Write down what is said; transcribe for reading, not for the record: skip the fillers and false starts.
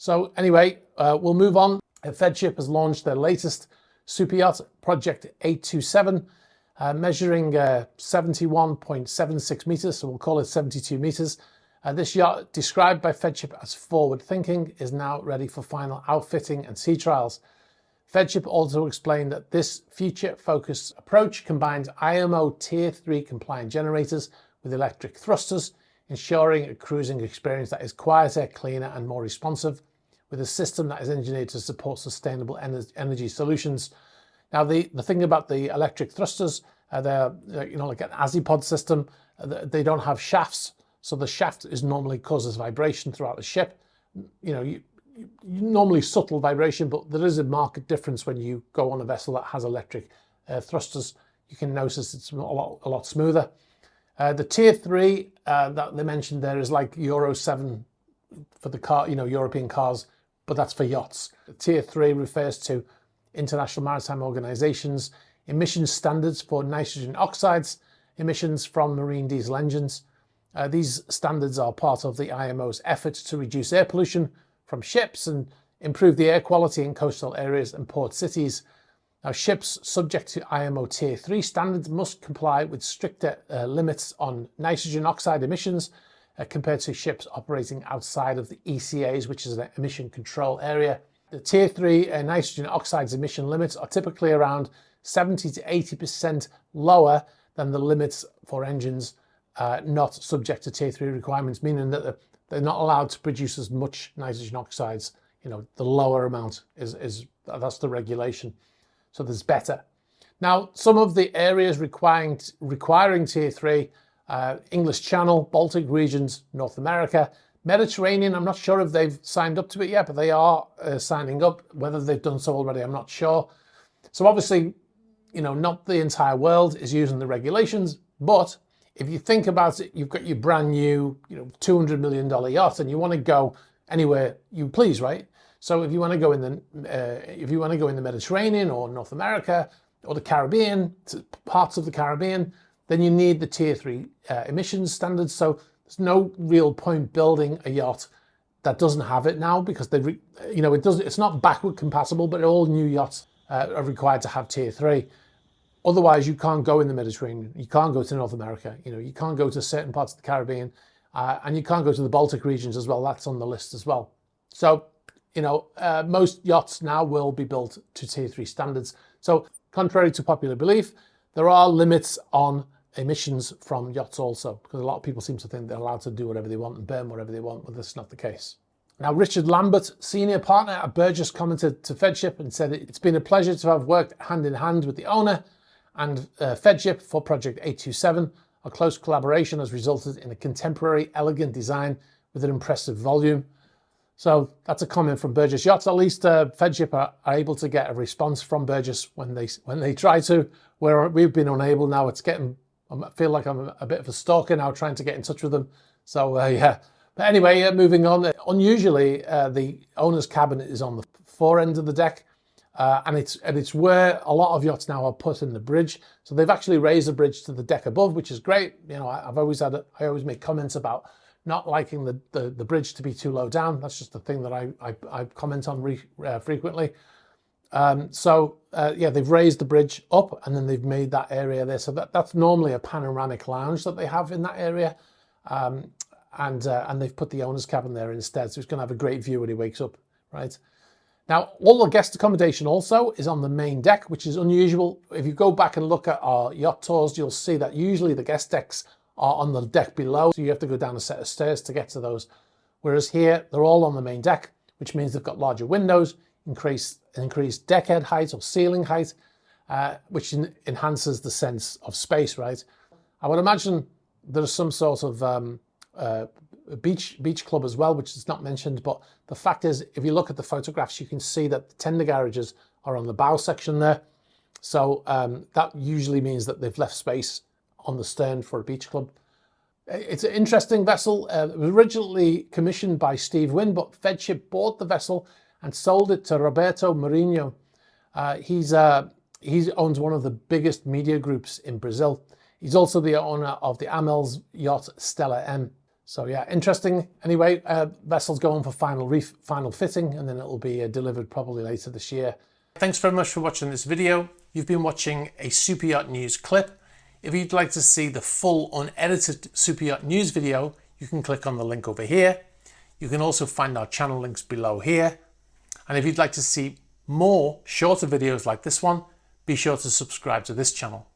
So anyway, we'll move on. Feadship has launched their latest super yacht, Project 827, measuring 71.76 meters, so we'll call it 72 meters. This yacht, described by Feadship as forward-thinking, is now ready for final outfitting and sea trials. Feadship also explained that this future-focused approach combines IMO Tier 3 compliant generators with electric thrusters, ensuring a cruising experience that is quieter, cleaner and more responsive, with a system that is engineered to support sustainable energy solutions. Now, the thing about the electric thrusters, they're like an Azipod system. They don't have shafts, so the shaft normally causes vibration throughout the ship. You normally subtle vibration, but there is a marked difference when you go on a vessel that has electric thrusters. You can notice it's a lot smoother. The Tier 3 that they mentioned there is like Euro 7 for the car, European cars, but that's for yachts. Tier 3 refers to International Maritime Organization's emissions standards for nitrogen oxides, emissions from marine diesel engines. These standards are part of the IMO's efforts to reduce air pollution from ships and improve the air quality in coastal areas and port cities. Now, ships subject to IMO Tier 3 standards must comply with stricter limits on nitrogen oxide emissions compared to ships operating outside of the ECAs, which is an emission control area. The Tier 3 nitrogen oxides emission limits are typically around 70 to 80% lower than the limits for engines not subject to Tier 3 requirements, meaning that they're not allowed to produce as much nitrogen oxides. The lower amount that's the regulation. So there's better. Now, some of the areas requiring Tier 3, English Channel, Baltic regions, North America, Mediterranean, I'm not sure if they've signed up to it yet, but they are signing up. Whether they've done so already, I'm not sure. So obviously, not the entire world is using the regulations, but if you think about it, you've got your brand new, $200 million yacht and you want to go anywhere you please, right? So if you want to go in the Mediterranean or North America or the Caribbean, parts of the Caribbean, then you need the Tier 3 emissions standards. So there's no real point building a yacht that doesn't have it now, because it's not backward compatible, but all new yachts are required to have Tier 3. Otherwise, you can't go in the Mediterranean. You can't go to North America. You can't go to certain parts of the Caribbean, and you can't go to the Baltic regions as well. That's on the list as well. So, most yachts now will be built to Tier 3 standards. So, contrary to popular belief, there are limits on emissions from yachts also, because a lot of people seem to think they're allowed to do whatever they want and burn whatever they want, but that's not the case. Now, Richard Lambert, senior partner at Burgess, commented to Feadship and said, "It's been a pleasure to have worked hand in hand with the owner and Feadship for Project 827. Our close collaboration has resulted in a contemporary, elegant design with an impressive volume." So that's a comment from Burgess Yachts. At least Feadship are able to get a response from Burgess when they try to, where we've been unable. Now I feel like I'm a bit of a stalker now, trying to get in touch with them. So yeah. But anyway, moving on. Unusually, the owner's cabin is on the fore end of the deck. And it's where a lot of yachts now are put in the bridge. So they've actually raised the bridge to the deck above, which is great. I always make comments about not liking the bridge to be too low down. That's just the thing that I comment on frequently. Yeah, they've raised the bridge up and then they've made that area there. So that's normally a panoramic lounge that they have in that area. And they've put the owner's cabin there instead. So he's going to have a great view when he wakes up, right? Now, all the guest accommodation also is on the main deck, which is unusual. If you go back and look at our yacht tours, you'll see that usually the guest decks are on the deck below. So you have to go down a set of stairs to get to those. Whereas here, they're all on the main deck, which means they've got larger windows, increased deckhead height or ceiling height, which enhances the sense of space, right? I would imagine there's some sort of beach club as well, which is not mentioned, but the fact is, if you look at the photographs, you can see that the tender garages are on the bow section there. So that usually means that they've left space on the stern for a beach club. It's an interesting vessel. It was originally commissioned by Steve Wynn, but Feadship bought the vessel and sold it to Roberto Mourinho. He owns one of the biggest media groups in Brazil. He's also the owner of the Amel's yacht Stella M. So yeah, interesting. Anyway, vessel's going for final fitting, and then it'll be delivered probably later this year. Thanks very much for watching this video. You've been watching a Super Yacht News clip. If you'd like to see the full unedited Super Yacht News video, you can click on the link over here. You can also find our channel links below here. And if you'd like to see more shorter videos like this one, be sure to subscribe to this channel.